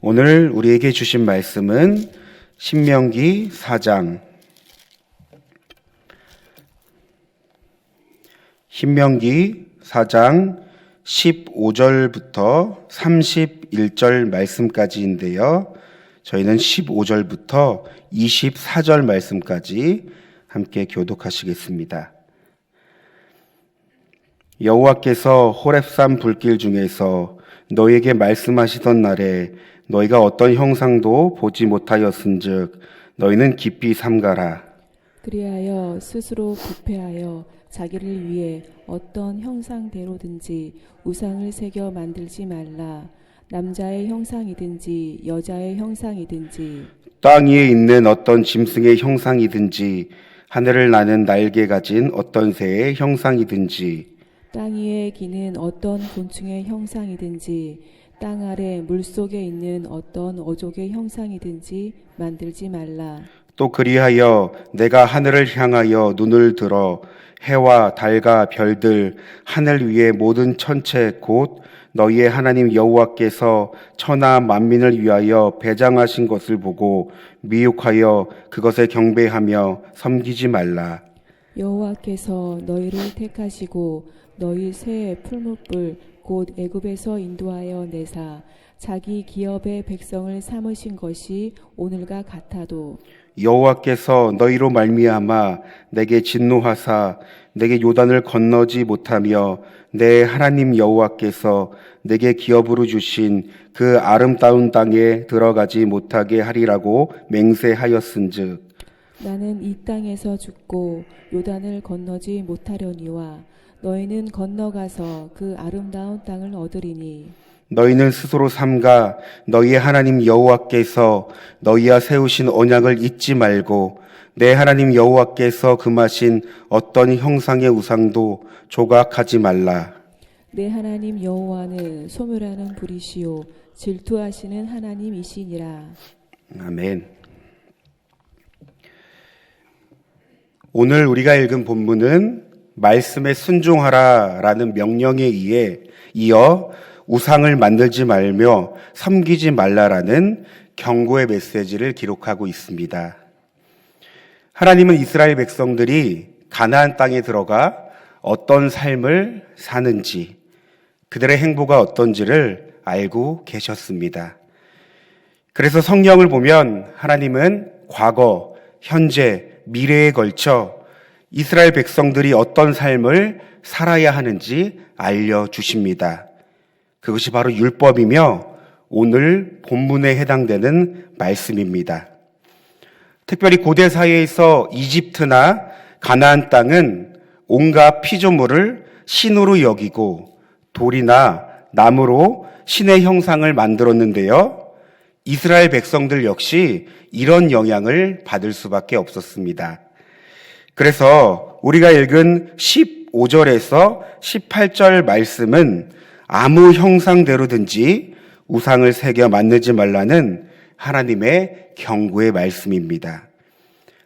오늘 우리에게 주신 말씀은 신명기 4장 15절부터 31절 말씀까지인데요. 저희는 15절부터 24절 말씀까지 함께 교독하시겠습니다. 여호와께서 호렙산 불길 중에서 너희에게 말씀하시던 날에 너희가 어떤 형상도 보지 못하였은즉 너희는 깊이 삼가라. 그리하여 스스로 부패하여 자기를 위해 어떤 형상대로든지 우상을 새겨 만들지 말라. 남자의 형상이든지 여자의 형상이든지 땅 위에 있는 어떤 짐승의 형상이든지 하늘을 나는 날개 가진 어떤 새의 형상이든지 땅 위에 기는 어떤 곤충의 형상이든지 땅 아래 물속에 있는 어떤 어족의 형상이든지 만들지 말라. 또 그리하여 내가 하늘을 향하여 눈을 들어 해와 달과 별들 하늘 위의 모든 천체 곧 너희의 하나님 여호와께서 천하 만민을 위하여 배장하신 것을 보고 미혹하여 그것에 경배하며 섬기지 말라. 여호와께서 너희를 택하시고 너희 새 풀무불 곧 애굽에서 인도하여 내사 자기 기업의 백성을 삼으신 것이 오늘과 같아도 여호와께서 너희로 말미암아 내게 진노하사 내게 요단을 건너지 못하며 내 하나님 여호와께서 내게 기업으로 주신 그 아름다운 땅에 들어가지 못하게 하리라고 맹세하였은즉 나는 이 땅에서 죽고 요단을 건너지 못하려니와 너희는 건너가서 그 아름다운 땅을 얻으리니 너희는 스스로 삼가 너희의 하나님 여호와께서 너희와 세우신 언약을 잊지 말고 내 하나님 여호와께서 금하신 어떤 형상의 우상도 조각하지 말라. 내 하나님 여호와는 소멸하는 불이시요 질투하시는 하나님이시니라. 아멘. 오늘 우리가 읽은 본문은 말씀에 순종하라라는 명령에 이어 우상을 만들지 말며 섬기지 말라라는 경고의 메시지를 기록하고 있습니다. 하나님은 이스라엘 백성들이 가나안 땅에 들어가 어떤 삶을 사는지, 그들의 행보가 어떤지를 알고 계셨습니다. 그래서 성경을 보면 하나님은 과거, 현재, 미래에 걸쳐 이스라엘 백성들이 어떤 삶을 살아야 하는지 알려주십니다. 그것이 바로 율법이며 오늘 본문에 해당되는 말씀입니다. 특별히 고대 사회에서 이집트나 가나안 땅은 온갖 피조물을 신으로 여기고 돌이나 나무로 신의 형상을 만들었는데요. 이스라엘 백성들 역시 이런 영향을 받을 수밖에 없었습니다. 그래서 우리가 읽은 15절에서 18절 말씀은 아무 형상대로든지 우상을 새겨 만들지 말라는 하나님의 경고의 말씀입니다.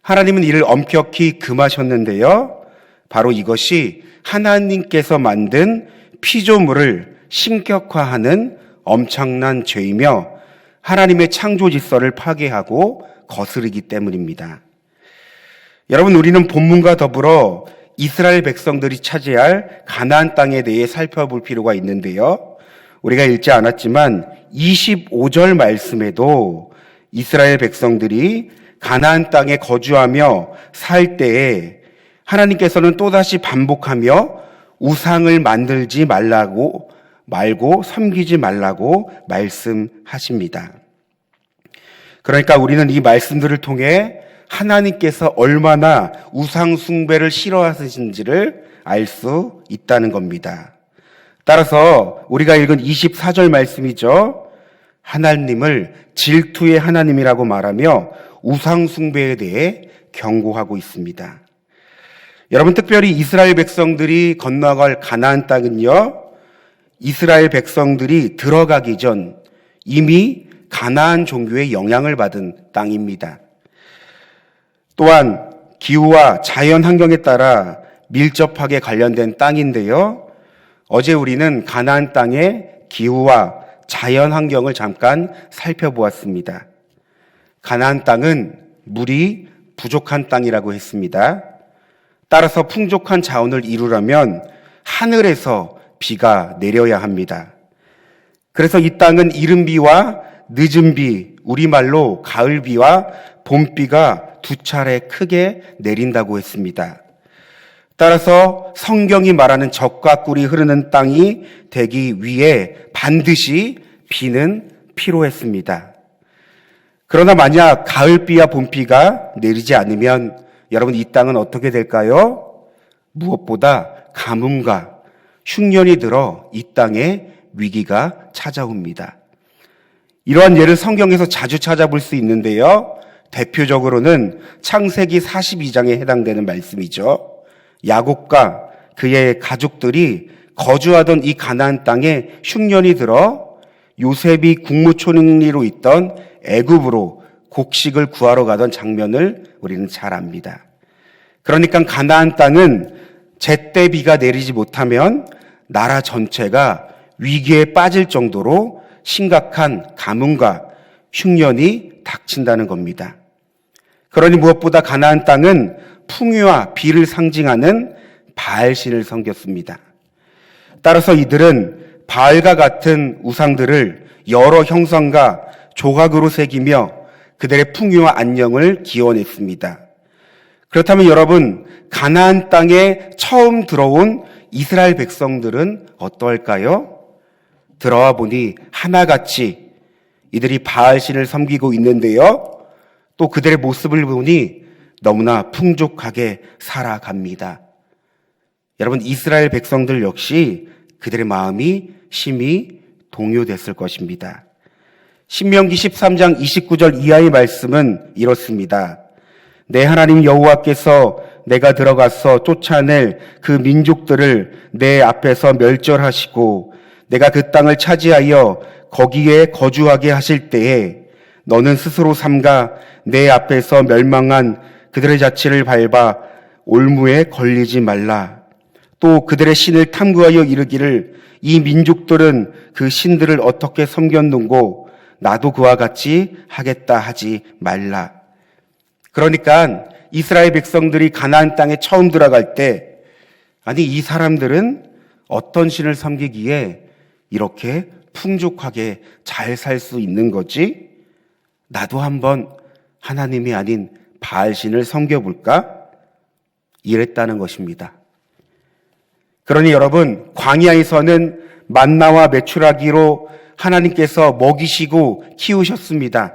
하나님은 이를 엄격히 금하셨는데요. 바로 이것이 하나님께서 만든 피조물을 신격화하는 엄청난 죄이며 하나님의 창조 질서를 파괴하고 거스르기 때문입니다. 여러분, 우리는 본문과 더불어 이스라엘 백성들이 차지할 가나안 땅에 대해 살펴볼 필요가 있는데요. 우리가 읽지 않았지만 25절 말씀에도 이스라엘 백성들이 가나안 땅에 거주하며 살 때에 하나님께서는 또다시 반복하며 우상을 만들지 말고 섬기지 말라고 말씀하십니다. 그러니까 우리는 이 말씀들을 통해 하나님께서 얼마나 우상 숭배를 싫어하시는지를 알 수 있다는 겁니다. 따라서 우리가 읽은 24절 말씀이죠. 하나님을 질투의 하나님이라고 말하며 우상 숭배에 대해 경고하고 있습니다. 여러분, 특별히 이스라엘 백성들이 건너갈 가나안 땅은요, 이스라엘 백성들이 들어가기 전 이미 가나안 종교의 영향을 받은 땅입니다. 또한 기후와 자연 환경에 따라 밀접하게 관련된 땅인데요. 어제 우리는 가나안 땅의 기후와 자연 환경을 잠깐 살펴보았습니다. 가나안 땅은 물이 부족한 땅이라고 했습니다. 따라서 풍족한 자원을 이루려면 하늘에서 비가 내려야 합니다. 그래서 이 땅은 이른 비와 늦은 비, 우리말로 가을비와 봄비가 두 차례 크게 내린다고 했습니다. 따라서 성경이 말하는 젖과 꿀이 흐르는 땅이 되기 위해 반드시 비는 필요했습니다. 그러나 만약 가을비와 봄비가 내리지 않으면 여러분 이 땅은 어떻게 될까요? 무엇보다 가뭄과 흉년이 들어 이 땅에 위기가 찾아옵니다. 이러한 예를 성경에서 자주 찾아볼 수 있는데요. 대표적으로는 창세기 42장에 해당되는 말씀이죠. 야곱과 그의 가족들이 거주하던 이 가나안 땅에 흉년이 들어 요셉이 국무총리로 있던 애굽으로 곡식을 구하러 가던 장면을 우리는 잘 압니다. 그러니까 가나안 땅은 제때 비가 내리지 못하면 나라 전체가 위기에 빠질 정도로 심각한 가뭄과 흉년이 닥친다는 겁니다. 그러니 무엇보다 가나안 땅은 풍요와 비를 상징하는 바알신을 섬겼습니다. 따라서 이들은 바알과 같은 우상들을 여러 형상과 조각으로 새기며 그들의 풍요와 안녕을 기원했습니다. 그렇다면 여러분, 가나안 땅에 처음 들어온 이스라엘 백성들은 어떠할까요? 들어와 보니 하나같이 이들이 바알신을 섬기고 있는데요. 또 그들의 모습을 보니 너무나 풍족하게 살아갑니다. 여러분, 이스라엘 백성들 역시 그들의 마음이 심히 동요됐을 것입니다. 신명기 13장 29절 이하의 말씀은 이렇습니다. 내 하나님 여호와께서 내가 들어가서 쫓아낼 그 민족들을 내 앞에서 멸절하시고 내가 그 땅을 차지하여 거기에 거주하게 하실 때에 너는 스스로 삼가 내 앞에서 멸망한 그들의 자취를 밟아 올무에 걸리지 말라. 또 그들의 신을 탐구하여 이르기를 이 민족들은 그 신들을 어떻게 섬겼는고 나도 그와 같이 하겠다 하지 말라. 그러니까 이스라엘 백성들이 가나안 땅에 처음 들어갈 때 아니 이 사람들은 어떤 신을 섬기기에 이렇게 풍족하게 잘 살 수 있는 거지? 나도 한번 하나님이 아닌 바알신을 섬겨볼까? 이랬다는 것입니다. 그러니 여러분, 광야에서는 만나와 메추라기로 하나님께서 먹이시고 키우셨습니다.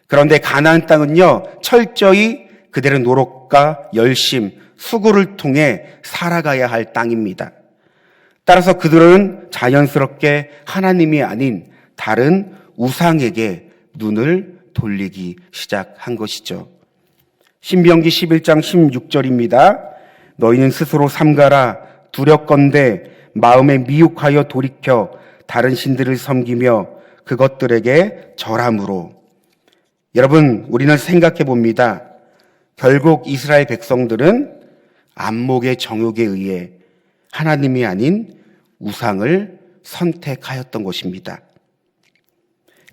그런데 가나안 땅은요, 철저히 그들의 노력과 열심, 수고를 통해 살아가야 할 땅입니다. 따라서 그들은 자연스럽게 하나님이 아닌 다른 우상에게 눈을 돌리기 시작한 것이죠. 신명기 11장 16절입니다. 너희는 스스로 삼가라. 두렵건대 마음에 미혹하여 돌이켜 다른 신들을 섬기며 그것들에게 절함으로. 여러분, 우리는 생각해 봅니다. 결국 이스라엘 백성들은 안목의 정욕에 의해 하나님이 아닌 우상을 선택하였던 것입니다.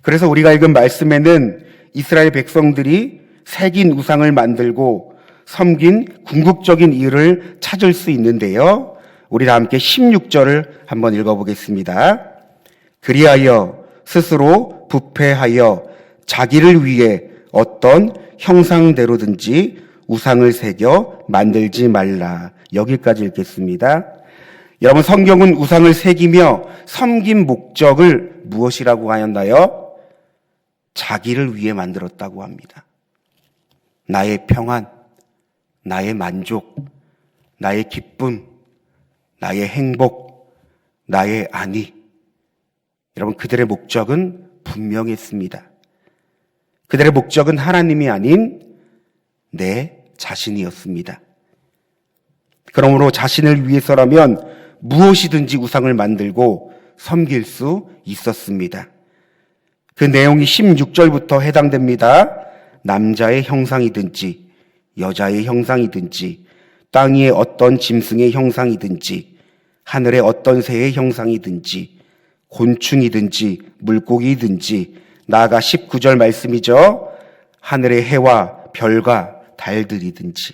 그래서 우리가 읽은 말씀에는 이스라엘 백성들이 새긴 우상을 만들고 섬긴 궁극적인 이유를 찾을 수 있는데요. 우리 다 함께 16절을 한번 읽어보겠습니다. 그리하여 스스로 부패하여 자기를 위해 어떤 형상대로든지 우상을 새겨 만들지 말라. 여기까지 읽겠습니다. 여러분, 성경은 우상을 새기며 섬긴 목적을 무엇이라고 하였나요? 자기를 위해 만들었다고 합니다. 나의 평안, 나의 만족, 나의 기쁨, 나의 행복, 나의 안위. 여러분, 그들의 목적은 분명했습니다. 그들의 목적은 하나님이 아닌 내 자신이었습니다. 그러므로 자신을 위해서라면 무엇이든지 우상을 만들고 섬길 수 있었습니다. 그 내용이 16절부터 해당됩니다. 남자의 형상이든지 여자의 형상이든지 땅 위의 어떤 짐승의 형상이든지 하늘의 어떤 새의 형상이든지 곤충이든지 물고기든지, 나아가 19절 말씀이죠. 하늘의 해와 별과 달들이든지.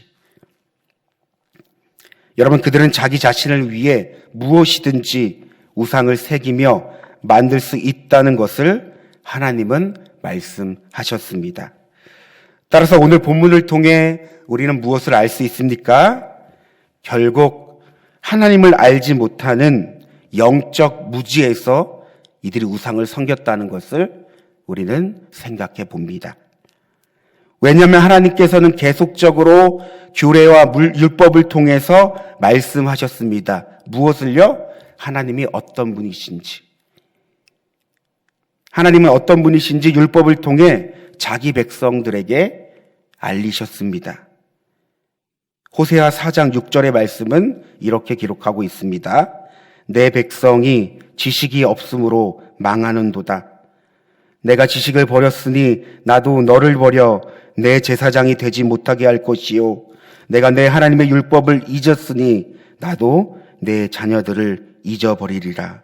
여러분, 그들은 자기 자신을 위해 무엇이든지 우상을 새기며 만들 수 있다는 것을 하나님은 말씀하셨습니다. 따라서 오늘 본문을 통해 우리는 무엇을 알 수 있습니까? 결국 하나님을 알지 못하는 영적 무지에서 이들이 우상을 섬겼다는 것을 우리는 생각해 봅니다. 왜냐하면 하나님께서는 계속적으로 규례와 율법을 통해서 말씀하셨습니다. 무엇을요? 하나님이 어떤 분이신지. 하나님은 어떤 분이신지 율법을 통해 자기 백성들에게 알리셨습니다. 호세아 4장 6절의 말씀은 이렇게 기록하고 있습니다. 내 백성이 지식이 없으므로 망하는도다. 내가 지식을 버렸으니 나도 너를 버려 내 제사장이 되지 못하게 할 것이요. 내가 내 하나님의 율법을 잊었으니 나도 내 자녀들을 잊어버리리라.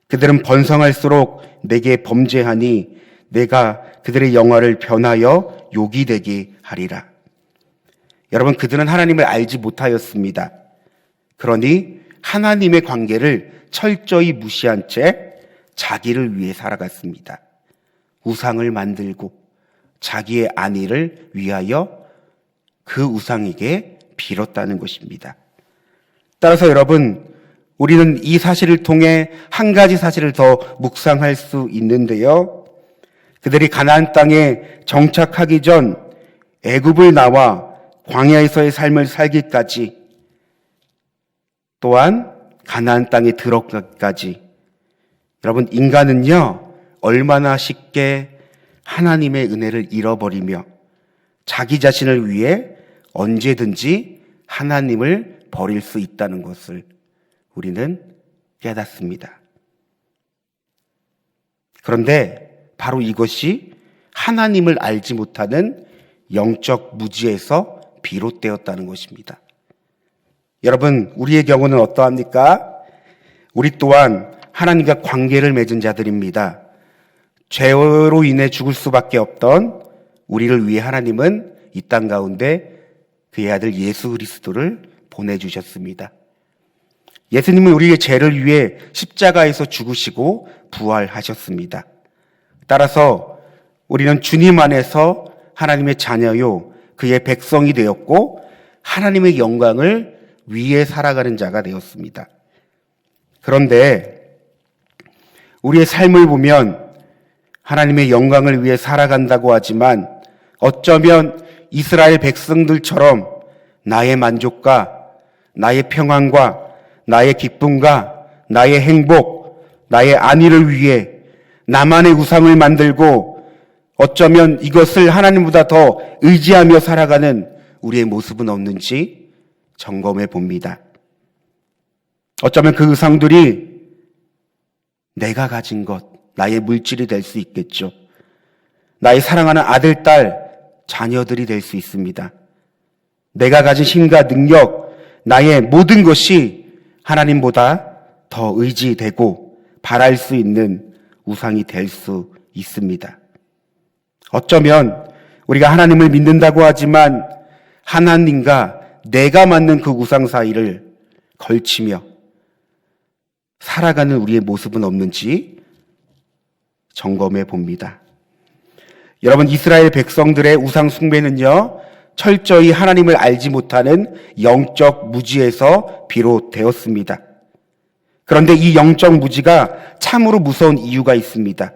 그들은 번성할수록 내게 범죄하니 내가 그들의 영화를 변하여 욕이 되게 하리라. 여러분, 그들은 하나님을 알지 못하였습니다. 그러니 하나님의 관계를 철저히 무시한 채 자기를 위해 살아갔습니다. 우상을 만들고 자기의 안위를 위하여 그 우상에게 빌었다는 것입니다. 따라서 여러분, 우리는 이 사실을 통해 한 가지 사실을 더 묵상할 수 있는데요. 그들이 가나안 땅에 정착하기 전 애굽을 나와 광야에서의 삶을 살기까지, 또한 가나안 땅에 들어가기까지, 여러분, 인간은요 얼마나 쉽게 하나님의 은혜를 잃어버리며 자기 자신을 위해 언제든지 하나님을 버릴 수 있다는 것을 우리는 깨닫습니다. 그런데 바로 이것이 하나님을 알지 못하는 영적 무지에서 비롯되었다는 것입니다. 여러분, 우리의 경우는 어떠합니까? 우리 또한 하나님과 관계를 맺은 자들입니다. 죄로 인해 죽을 수밖에 없던 우리를 위해 하나님은 이 땅 가운데 그의 아들 예수 그리스도를 보내주셨습니다. 예수님은 우리의 죄를 위해 십자가에서 죽으시고 부활하셨습니다. 따라서 우리는 주님 안에서 하나님의 자녀요, 그의 백성이 되었고 하나님의 영광을 위해 살아가는 자가 되었습니다. 그런데 우리의 삶을 보면 하나님의 영광을 위해 살아간다고 하지만 어쩌면 이스라엘 백성들처럼 나의 만족과 나의 평안과 나의 기쁨과 나의 행복, 나의 안위를 위해 나만의 우상을 만들고 어쩌면 이것을 하나님보다 더 의지하며 살아가는 우리의 모습은 없는지 점검해 봅니다. 어쩌면 그 우상들이 내가 가진 것, 나의 물질이 될 수 있겠죠. 나의 사랑하는 아들, 딸, 자녀들이 될 수 있습니다. 내가 가진 힘과 능력, 나의 모든 것이 하나님보다 더 의지되고 바랄 수 있는 우상이 될 수 있습니다. 어쩌면 우리가 하나님을 믿는다고 하지만 하나님과 내가 맞는 그 우상 사이를 걸치며 살아가는 우리의 모습은 없는지 점검해 봅니다. 여러분, 이스라엘 백성들의 우상 숭배는요, 철저히 하나님을 알지 못하는 영적 무지에서 비롯되었습니다. 그런데 이 영적 무지가 참으로 무서운 이유가 있습니다.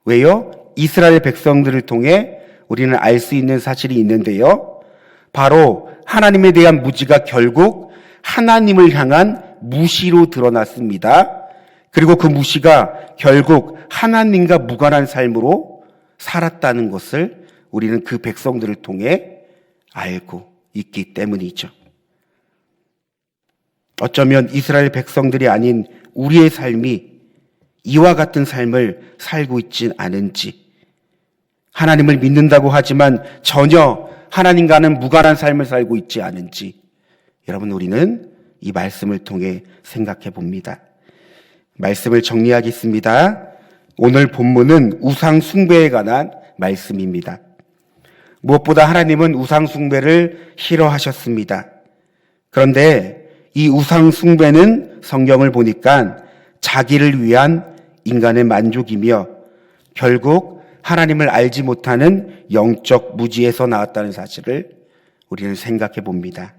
왜요? 이스라엘 백성들을 통해 우리는 알 수 있는 사실이 있는데요. 바로 하나님에 대한 무지가 결국 하나님을 향한 무시로 드러났습니다. 그리고 그 무시가 결국 하나님과 무관한 삶으로 살았다는 것을 우리는 그 백성들을 통해 알고 있기 때문이죠. 어쩌면 이스라엘 백성들이 아닌 우리의 삶이 이와 같은 삶을 살고 있진 않은지, 하나님을 믿는다고 하지만 전혀 하나님과는 무관한 삶을 살고 있지 않은지, 여러분, 우리는 이 말씀을 통해 생각해 봅니다. 말씀을 정리하겠습니다. 오늘 본문은 우상 숭배에 관한 말씀입니다. 무엇보다 하나님은 우상 숭배를 싫어하셨습니다. 그런데 이 우상 숭배는 성경을 보니까 자기를 위한 인간의 만족이며 결국 하나님을 알지 못하는 영적 무지에서 나왔다는 사실을 우리는 생각해 봅니다.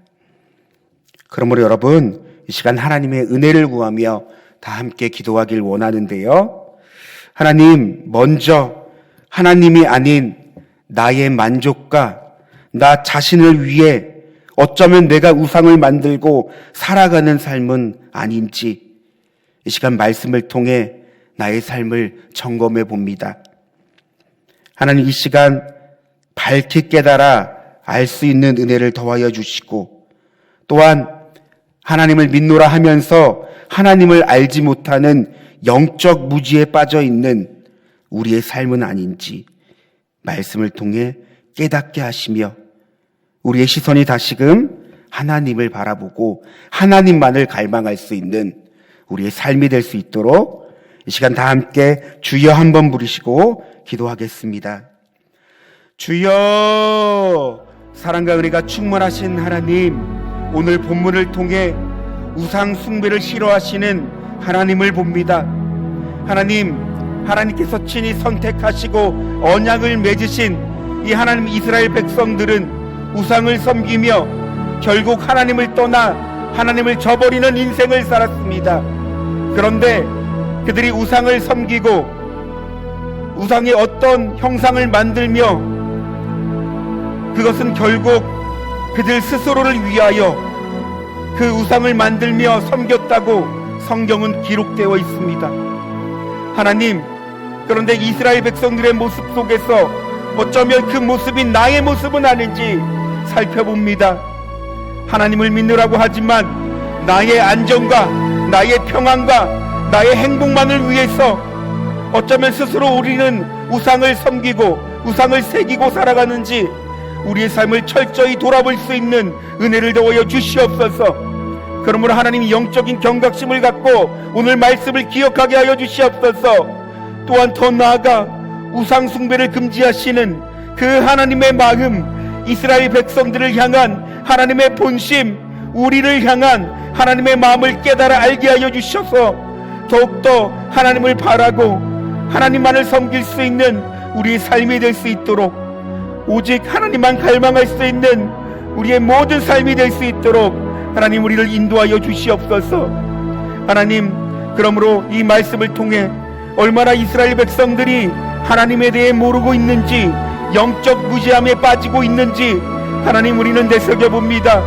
그러므로 여러분, 이 시간 하나님의 은혜를 구하며 다 함께 기도하길 원하는데요. 하나님, 먼저 하나님이 아닌 나의 만족과 나 자신을 위해 어쩌면 내가 우상을 만들고 살아가는 삶은 아닌지 이 시간 말씀을 통해 나의 삶을 점검해 봅니다. 하나님, 이 시간 밝히 깨달아 알 수 있는 은혜를 더하여 주시고 또한 하나님을 믿노라 하면서 하나님을 알지 못하는 영적 무지에 빠져 있는 우리의 삶은 아닌지 말씀을 통해 깨닫게 하시며 우리의 시선이 다시금 하나님을 바라보고 하나님만을 갈망할 수 있는 우리의 삶이 될 수 있도록 이 시간 다 함께 주여 한번 부르시고 기도하겠습니다. 주여, 사랑과 은혜가 충만하신 하나님, 오늘 본문을 통해 우상 숭배를 싫어하시는 하나님을 봅니다. 하나님, 하나님께서 친히 선택하시고 언약을 맺으신 이 하나님 이스라엘 백성들은 우상을 섬기며 결국 하나님을 떠나 하나님을 저버리는 인생을 살았습니다. 그런데 그들이 우상을 섬기고 우상의 어떤 형상을 만들며 그것은 결국 그들 스스로를 위하여 그 우상을 만들며 섬겼다고 성경은 기록되어 있습니다. 하나님, 그런데 이스라엘 백성들의 모습 속에서 어쩌면 그 모습이 나의 모습은 아닌지 살펴봅니다. 하나님을 믿느라고 하지만 나의 안정과 나의 평안과 나의 행복만을 위해서 어쩌면 스스로 우리는 우상을 섬기고 우상을 새기고 살아가는지 우리의 삶을 철저히 돌아볼 수 있는 은혜를 더하여 주시옵소서. 그러므로 하나님이 영적인 경각심을 갖고 오늘 말씀을 기억하게 하여 주시옵소서. 또한 더 나아가 우상 숭배를 금지하시는 그 하나님의 마음, 이스라엘 백성들을 향한 하나님의 본심, 우리를 향한 하나님의 마음을 깨달아 알게 하여 주셔서 더욱더 하나님을 바라고 하나님만을 섬길 수 있는 우리의 삶이 될 수 있도록, 오직 하나님만 갈망할 수 있는 우리의 모든 삶이 될 수 있도록 하나님 우리를 인도하여 주시옵소서. 하나님, 그러므로 이 말씀을 통해 얼마나 이스라엘 백성들이 하나님에 대해 모르고 있는지, 영적 무지함에 빠지고 있는지 하나님 우리는 되새겨봅니다.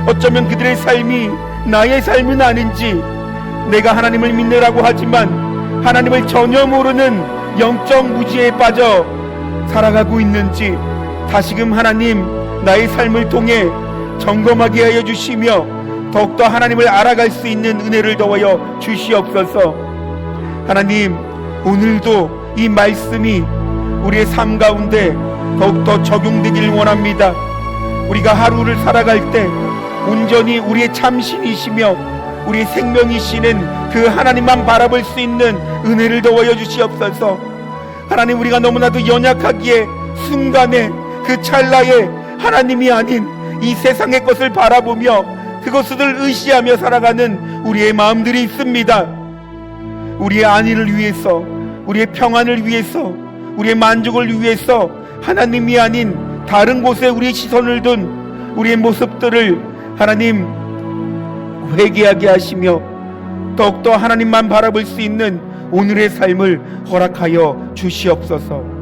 어쩌면 그들의 삶이 나의 삶은 아닌지, 내가 하나님을 믿느라고 하지만 하나님을 전혀 모르는 영적 무지에 빠져 살아가고 있는지 다시금 하나님 나의 삶을 통해 점검하게 하여 주시며 더욱더 하나님을 알아갈 수 있는 은혜를 더하여 주시옵소서. 하나님, 오늘도 이 말씀이 우리의 삶 가운데 더욱더 적용되길 원합니다. 우리가 하루를 살아갈 때 온전히 우리의 참신이시며 우리의 생명이시는 그 하나님만 바라볼 수 있는 은혜를 더하여 주시옵소서. 하나님, 우리가 너무나도 연약하기에 순간에 그 찰나에 하나님이 아닌 이 세상의 것을 바라보며 그것을 의시하며 살아가는 우리의 마음들이 있습니다. 우리의 안위를 위해서, 우리의 평안을 위해서, 우리의 만족을 위해서 하나님이 아닌 다른 곳에 우리의 시선을 둔 우리의 모습들을 하나님 회개하게 하시며 더욱더 하나님만 바라볼 수 있는 오늘의 삶을 허락하여 주시옵소서.